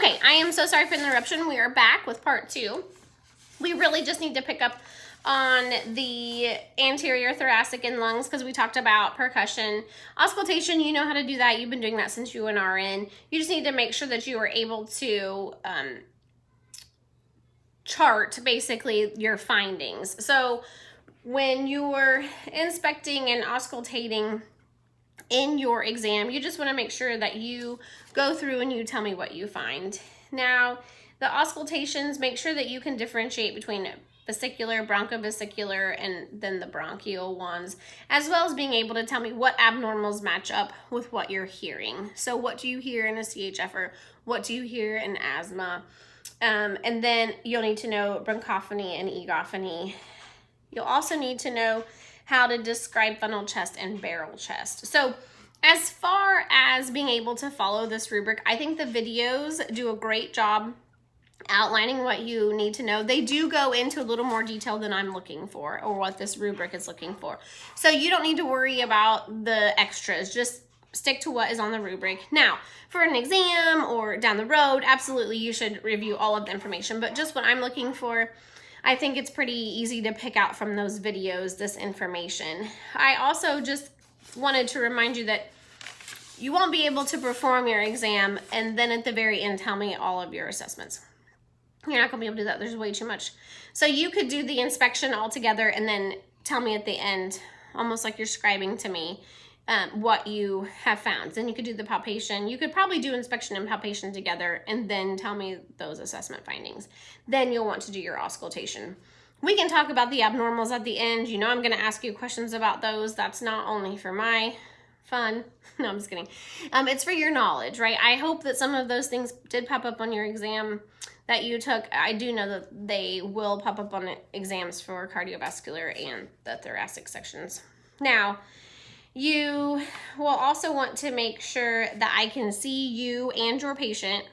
Okay, I am so sorry for the interruption. We are back with part 2. We really just need to pick up on the anterior thoracic and lungs because we talked about percussion. Auscultation, you know how to do that. You've been doing that since you were an RN. You just need to make sure that you are able to chart basically your findings. So when you're inspecting and auscultating in your exam, you just want to make sure that you go through and you tell me what you find. Now, the auscultations, make sure that you can differentiate between vesicular, bronchovesicular, and then the bronchial ones, as well as being able to tell me what abnormals match up with what you're hearing. So what do you hear in a CHF, or what do you hear in asthma? And then you'll need to know bronchophony and egophony. You'll also need to know how to describe funnel chest and barrel chest. So as far as being able to follow this rubric, I think the videos do a great job outlining what you need to know. They do go into a little more detail than I'm looking for, or what this rubric is looking for. So you don't need to worry about the extras. Just stick to what is on the rubric. Now, for an exam or down the road, absolutely you should review all of the information, but just what I'm looking for, I think it's pretty easy to pick out from those videos this information. I also just wanted to remind you that you won't be able to perform your exam and then at the very end tell me all of your assessments. You're not going to be able to do that. There's way too much. So you could do the inspection all together and then tell me at the end, almost like you're scribing to me, what you have found. Then you could do the palpation. You could probably do inspection and palpation together and then tell me those assessment findings. Then you'll want to do your auscultation. We can talk about the abnormals at the end. You know I'm going to ask you questions about those. That's not only for my fun. No, I'm just kidding. It's for your knowledge, right? I hope that some of those things did pop up on your exam that you took. I do know that they will pop up on exams for cardiovascular and the thoracic sections. Now, you will also want to make sure that I can see you and your patient,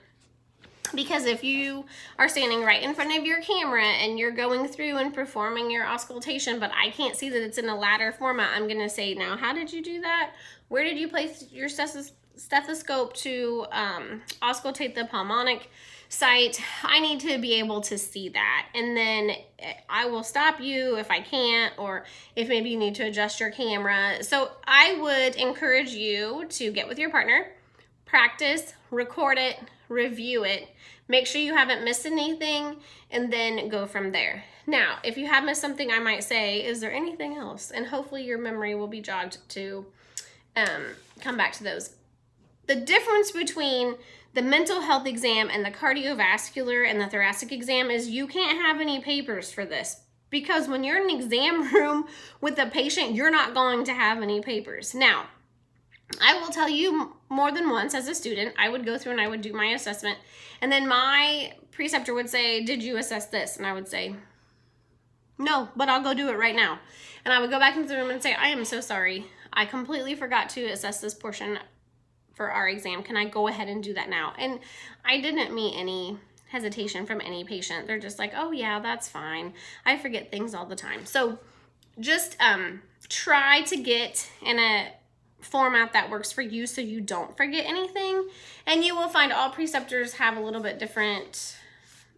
because if you are standing right in front of your camera and you're going through and performing your auscultation, but I can't see that it's in a ladder format, I'm going to say, now, how did you do that? Where did you place your stethoscope to auscultate the pulmonic site? I need to be able to see that, and then I will stop you if I can't, or if maybe you need to adjust your camera. So I would encourage you to get with your partner, practice, record it, review it, make sure you haven't missed anything, and then go from there. Now, if you have missed something, I might say, is there anything else? And hopefully your memory will be jogged to come back to those. The difference between the mental health exam and the cardiovascular and the thoracic exam is you can't have any papers for this, because when you're in an exam room with a patient, you're not going to have any papers. Now, I will tell you more than once as a student, I would go through and I would do my assessment, and then my preceptor would say, did you assess this? And I would say, no, but I'll go do it right now. And I would go back into the room and say, I am so sorry. I completely forgot to assess this portion for our exam. Can I go ahead and do that now? And I didn't meet any hesitation from any patient. They're just like, oh yeah, that's fine. I forget things all the time. So just try to get in a format that works for you so you don't forget anything. And you will find all preceptors have a little bit different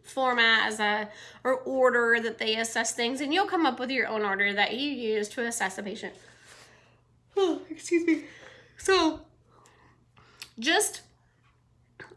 format or order that they assess things, and you'll come up with your own order that you use to assess a patient. Oh, excuse me. So just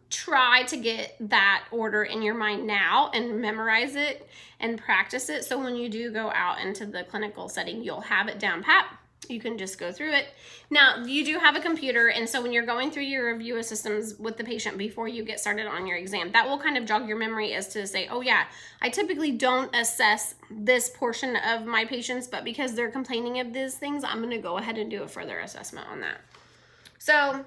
try to get that order in your mind now and memorize it and practice it, so when you do go out into the clinical setting, you'll have it down pat. You can just go through it. Now, you do have a computer, and so when you're going through your review of systems with the patient before you get started on your exam, that will kind of jog your memory as to say, oh yeah, I typically don't assess this portion of my patients, but because they're complaining of these things, I'm going to go ahead and do a further assessment on that. So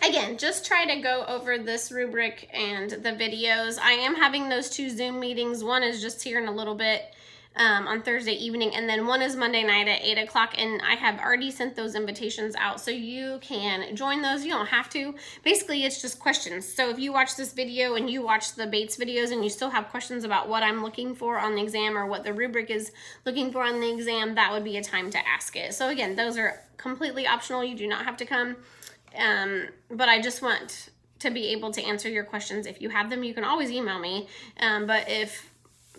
again, just try to go over this rubric and the videos. I am having those 2 Zoom meetings. One is just here in a little bit on Thursday evening, and then one is Monday night at 8 o'clock, and I have already sent those invitations out, so you can join those. You don't have to. Basically, it's just questions. So if you watch this video and you watch the Bates videos and you still have questions about what I'm looking for on the exam or what the rubric is looking for on the exam, that would be a time to ask it. So again, those are completely optional. You do not have to come, but I just want to be able to answer your questions. If you have them, you can always email me. But if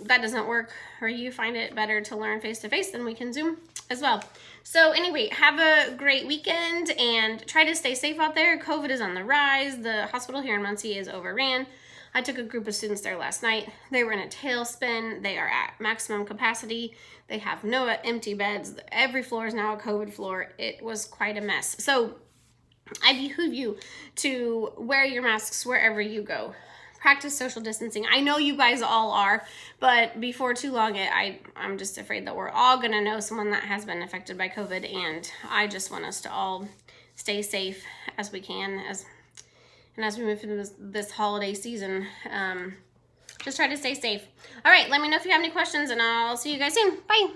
that doesn't work or you find it better to learn face-to-face, then we can Zoom as well. So anyway, have a great weekend and try to stay safe out there. COVID is on the rise. The hospital here in Muncie is overran. I took a group of students there last night. They were in a tailspin. They are at maximum capacity. They have no empty beds. Every floor is now a COVID floor. It was quite a mess. So I behoove you to wear your masks wherever you go. Practice social distancing. I know you guys all are, but before too long, I'm just afraid that we're all going to know someone that has been affected by COVID, and I just want us to all stay safe as we can, as we move through this holiday season. Just try to stay safe. All right, let me know if you have any questions, and I'll see you guys soon. Bye.